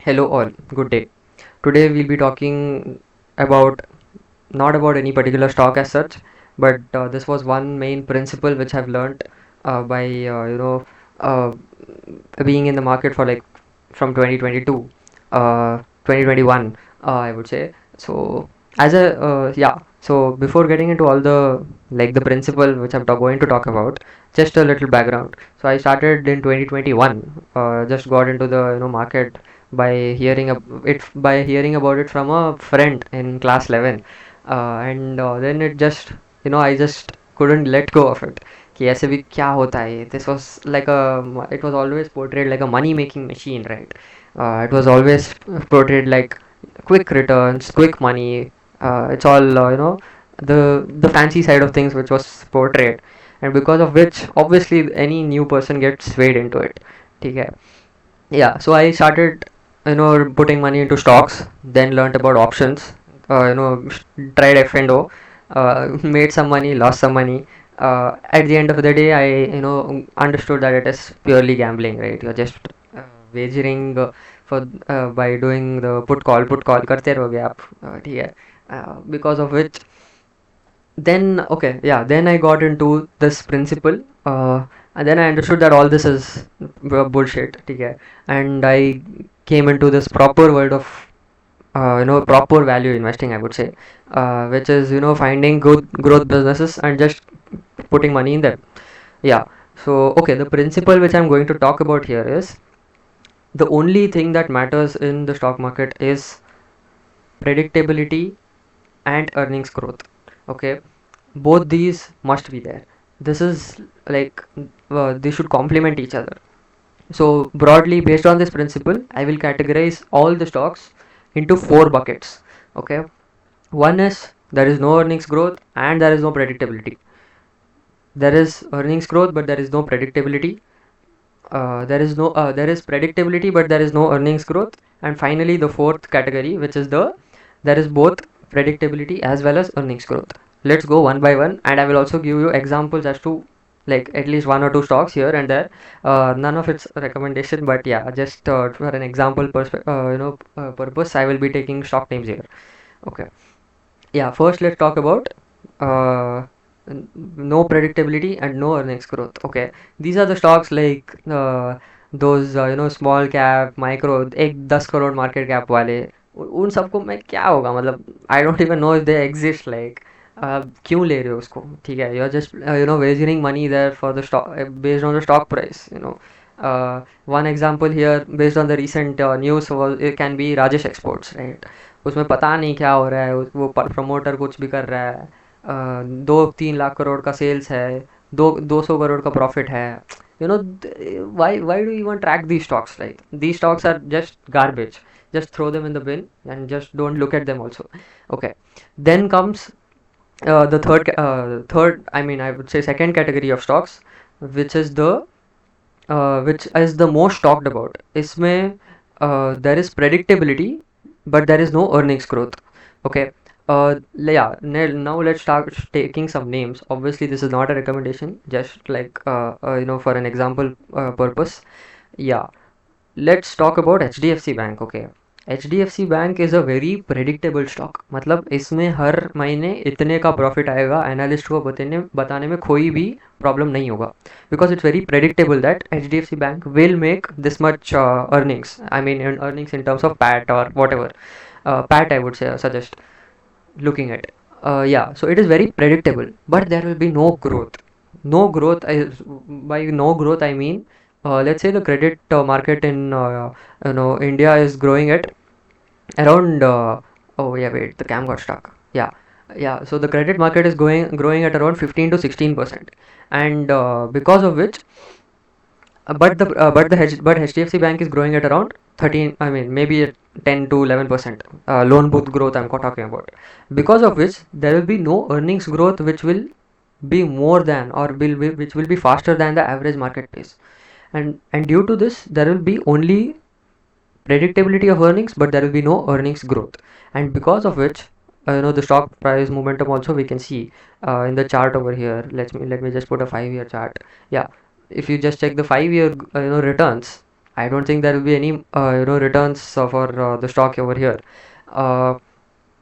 Hello all, good day. Today we'll be talking about not about any particular stock as such, but this was one main principle which I've learned by uh, being in the market for like from 2022, 2021, I would say. So as a so before getting into all the like the principle which I'm going to talk about, just a little background. So I started in 2021, just got into the market by hearing about it from a friend in class 11, and then it just I just couldn't let go of it कि ऐसे भी क्या होता है. This was like it was always portrayed like a money making machine, right? It was always portrayed like quick returns, quick money. It's all the fancy side of things which was portrayed, and because of which obviously any new person gets swayed into it. ठीक है. Yeah, so I started putting money into stocks, then learned about options, tried F&O, made some money, lost some money. At the end of the day, I understood that it is purely gambling, right? You're just wagering for by doing the put call करते रहोगे आप. ठीक है. Because of which then okay, yeah, then I got into this principle, and then I understood that all this is bullshit. Okay, and I came into this proper world of proper value investing, I would say, which is finding good growth businesses and just putting money in them. Yeah. So okay, the principle which I'm going to talk about here is the only thing that matters in the stock market is predictability and earnings growth. Okay, both these must be there. This is like they should complement each other. So broadly based on this principle, I will categorize all the stocks into four buckets. Okay, one is there is no earnings growth and there is no predictability. There is earnings growth but there is no predictability. There is predictability but there is no earnings growth. And finally the fourth category, which is there is both predictability as well as earnings growth. Let's go one by one, and I will also give you examples as to like at least one or two stocks here and there. None of its recommendation, but yeah, just for an example purpose, I will be taking stock names here. Okay, yeah, first let's talk about uh, no predictability and no earnings growth. Okay, these are the stocks like those small cap micro एक 10 crore market cap वाले. उन सबको मैं क्या होगा मतलब I don't even know if they exist like. क्यों ले रहे हो उसको. ठीक है, you are just wagering money there for the stock based on the stock price. One example here based on the recent news it can be Rajesh exports, right. उसमें पता नहीं क्या हो रहा है, वो प्रमोटर कुछ भी कर रहा है. 2-3 लाख करोड़ का सेल्स है, 200 करोड़ का प्रॉफिट है. Why do you even track these stocks, right? These stocks are just garbage. Just throw them in the bin and just don't look at them also. Okay, then comes the third, I mean, I would say second category of stocks, which is the most talked about. इसमें there is predictability but there is no earnings growth. Okay, yeah, now let's start taking some names. Obviously this is not a recommendation, just like for an example purpose. Yeah, let's talk about HDFC Bank. Okay, HDFC bank is a very predictable stock. मतलब इसमें हर महीने इतने का profit आएगा, analyst को बताने में कोई भी प्रॉब्लम नहीं होगा, because it's very predictable that HDFC bank will make this much earnings. I mean earnings in terms of PAT or whatever. PAT I would say suggest looking at. Yeah, so it is very predictable, but there will be no growth. No growth is, by no growth I mean, let's say the credit market in India is growing at around oh yeah, wait, the cam got stuck. Yeah, yeah, so the credit market is growing at around 15 to 16%, and because of which but HDFC Bank is growing at around 13, I mean maybe at 10 to 11% loan book growth I'm talking about, because of which there will be no earnings growth which will be more than or which will be faster than the average market pace. And due to this there will be only predictability of earnings but there will be no earnings growth, and because of which the stock price momentum also we can see in the chart over here. Let me just put a 5-year chart. Yeah, if you just check the 5-year returns, I don't think there will be any returns for the stock over here. uh,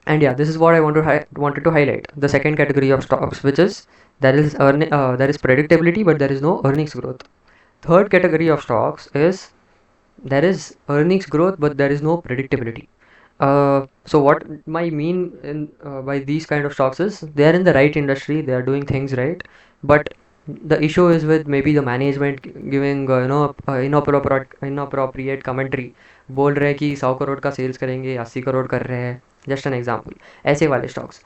and yeah, this is what I wanted to highlight, the second category of stocks, which is there is predictability but there is no earnings growth. Third category of stocks is there is earnings growth but there is no predictability. So what my mean by these kind of stocks is they are in the right industry, they are doing things right, but the issue is with maybe the management giving inappropriate commentary. बोल रहे हैं कि 100 करोड़ का sales करेंगे, 80 करोड़ कर रहे हैं, just an example, ऐसे वाले stocks.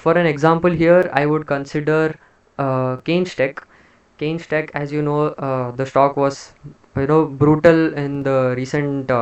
For an example here I would consider Keynes Tech. Keynes Tech, as you know, the stock was brutal in the recent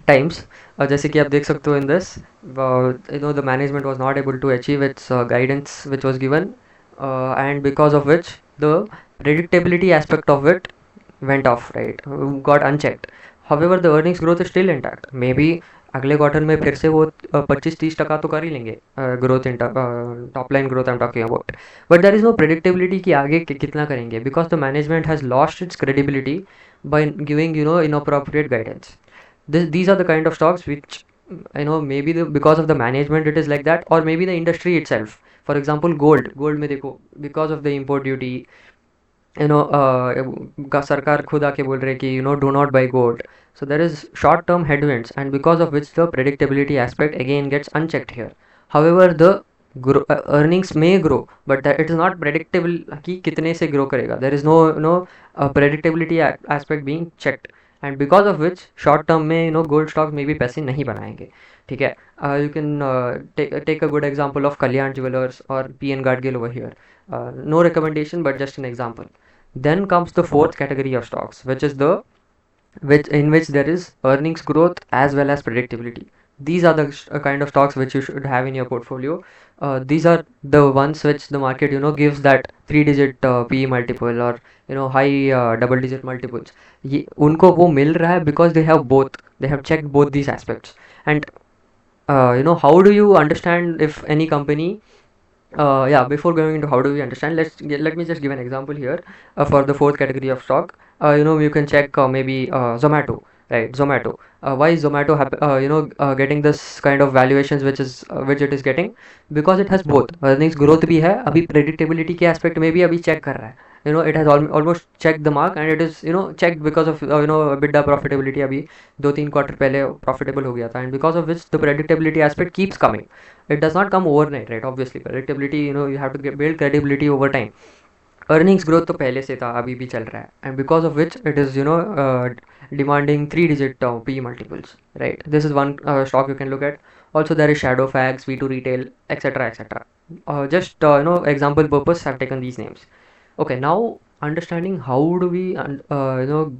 times. जैसे कि आप देख सकते हो in this, the management was not able to achieve its guidance which was given, and because of which the predictability aspect of it went off, right, got unchecked. However, the earnings growth is still intact. Maybe अगले quarter में फिर से वो 25-30% तो कर ही लेंगे growth in top line growth I am talking about. But there is no predictability कि आगे कितना करेंगे, because the management has lost its credibility by giving inappropriate guidance. These are the kind of stocks which maybe because of the management it is like that, or maybe the industry itself. For example, gold में देखो, because of the import duty, सरकार खुद आके बोल रहे कि do not buy gold. So there is short term headwinds, and because of which the predictability aspect again gets unchecked here. However, the earnings may grow, but that it is not predictable कि कितने से grow करेगा. There is no predictability aspect being checked, and because of which short term में gold stocks maybe पैसे नहीं बनाएंगे. ठीक है. You can take a good example of Kalyan Jewelers or PN Gadgil over here. No recommendation, but just an example. Then comes the fourth category of stocks, which is in which there is earnings growth as well as predictability. These are the kind of stocks which you should have in your portfolio. These are the ones which the market gives that 3-digit PE multiple, or high double-digit multiples. ये उनको वो मिल रहा है because they have both. They have checked both these aspects. And how do you understand if any company before going into how do we understand, let me just give an example here for the fourth category of stock. You can check maybe Zomato, right? Zomato. Why is Zomato getting this kind of valuations which it is getting? Because it has both earnings growth भी है, अभी predictability के aspect में भी अभी check कर रहा है. It has almost checked the mark, and it is checked because of EBITDA profitability. अभी 2-3 क्वार्टर पहले profitable हो गया था, and because of which the predictability aspect keeps coming. It does not come overnight, right? Obviously predictability, you have to build credibility over time. Earnings growth तो पहले से था, अभी भी चल रहा है, and because of which it is demanding 3-digit PE multiples, right? This is one stock you can look at. Also there is Shadowfax, V2 Retail, etc, etc. Just example purpose I've taken these names. Okay, now understanding how do we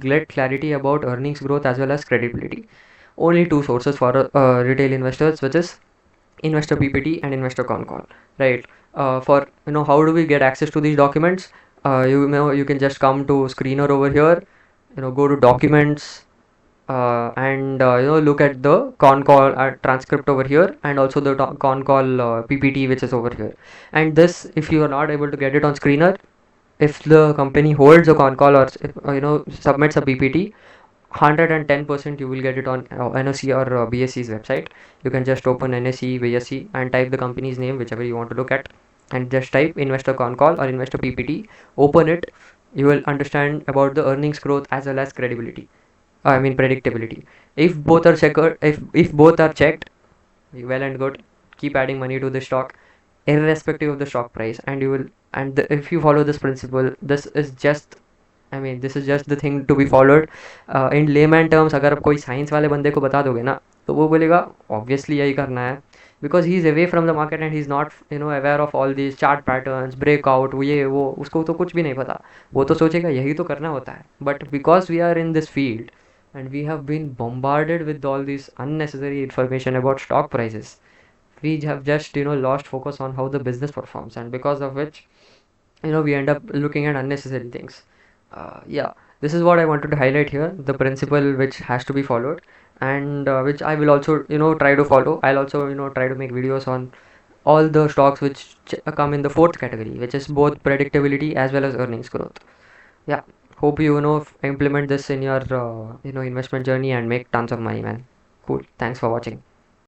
get clarity about earnings growth as well as credibility. Only two sources for retail investors, which is investor PPT and investor con call, right? For how do we get access to these documents? You can just come to screener over here, go to documents, and look at the con call transcript over here, and also the con call PPT which is over here. And this, if you are not able to get it on screener, if the company holds a con call or submits a PPT, 110% you will get it on NSE or BSE's website. You can just open NSE, BSE and type the company's name, whichever you want to look at, and just type investor con call or investor PPT, open it. You will understand about the earnings growth as well as credibility, I mean predictability. If both are checked, if both are checked, well and good, keep adding money to the stock irrespective of the stock price, and you will, if you follow this principle, this is just the thing to be followed. In layman terms, अगर आप कोई science वाले बंदे को बता दोगे ना, तो वो बोलेगा ऑब्वियसली यही करना है, because he is away from the market and he is not aware of all these chart patterns, breakout, वो उसको तो कुछ भी नहीं पता. वो तो सोचेगा यही तो करना होता है. But because we are in this field and we have been bombarded with all this unnecessary information about stock prices, we have just lost focus on how the business performs, and because of which we end up looking at unnecessary things. This is what I wanted to highlight here, the principle which has to be followed, and which I will also try to follow. I'll also try to make videos on all the stocks which come in the fourth category, which is both predictability as well as earnings growth. Yeah, Hope implement this in your investment journey and make tons of money, man. Cool. Thanks for watching.